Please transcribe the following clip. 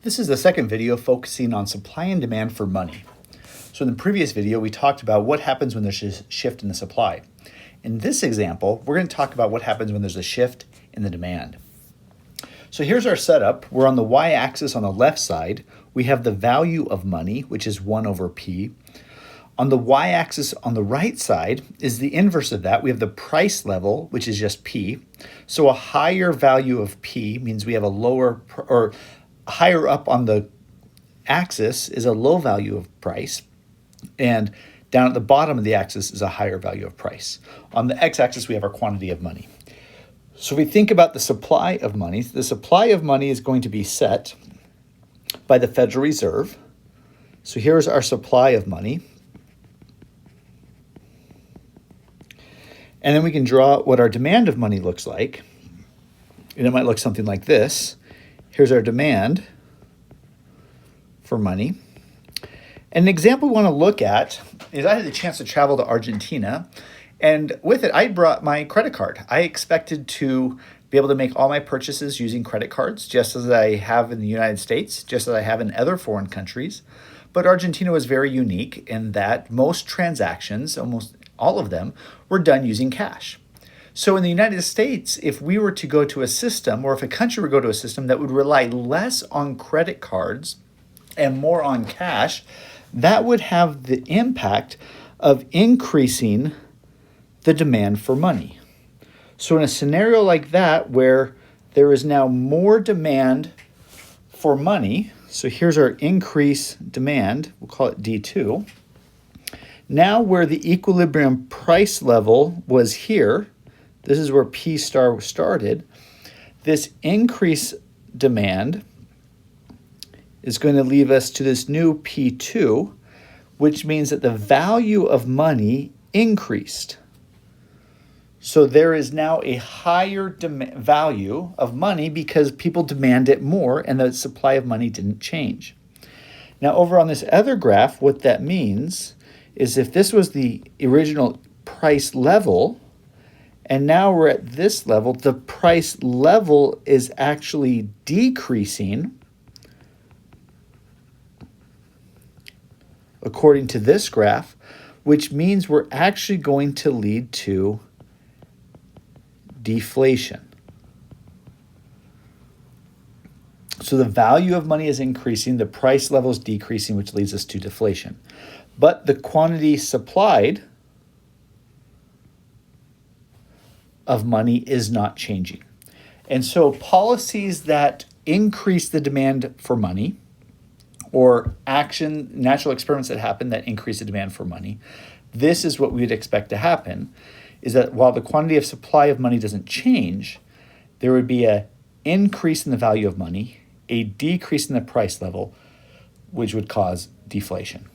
This is the second video focusing on supply and demand for money. So in the previous video, we talked about what happens when there's a shift in the supply. In this example, we're going to talk about what happens when there's a shift in the demand. So here's our setup. We're on the y-axis on the left side. We have the value of money, which is 1 over P. On the y-axis on the right side is the inverse of that. We have the price level, which is just P. So a higher value of P means we have a lower, or higher up on the axis is a low value of price, and down at the bottom of the axis is a higher value of price. On the x-axis, we have our quantity of money. So if we think about the supply of money, the supply of money is going to be set by the Federal Reserve. So here's our supply of money. And then we can draw what our demand of money looks like. And it might look something like this. Here's our demand for money. And an example we want to look at is I had the chance to travel to Argentina, and with it, I brought my credit card. I expected to be able to make all my purchases using credit cards, just as I have in the United States, just as I have in other foreign countries. But Argentina was very unique in that most transactions, almost all of them, were done using cash. So in the United States, if we were to go to a system, or if a country were to go to a system that would rely less on credit cards and more on cash, that would have the impact of increasing the demand for money. So in a scenario like that, where there is now more demand for money, so here's our increase demand, we'll call it D2. Now where the equilibrium price level was here, this is where P star started, this increase demand is going to leave us to this new P2, which means that the value of money increased. So there is now a higher value of money because people demand it more and the supply of money didn't change. Now over on this other graph, what that means is if this was the original price level, and now we're at this level, the price level is actually decreasing according to this graph, which means we're actually going to lead to deflation. So the value of money is increasing, the price level is decreasing, which leads us to deflation. But the quantity supplied of money is not changing. And so policies that increase the demand for money, or natural experiments that happen that increase the demand for money, this is what we would expect to happen, is that while the quantity of supply of money doesn't change, there would be an increase in the value of money, a decrease in the price level, which would cause deflation.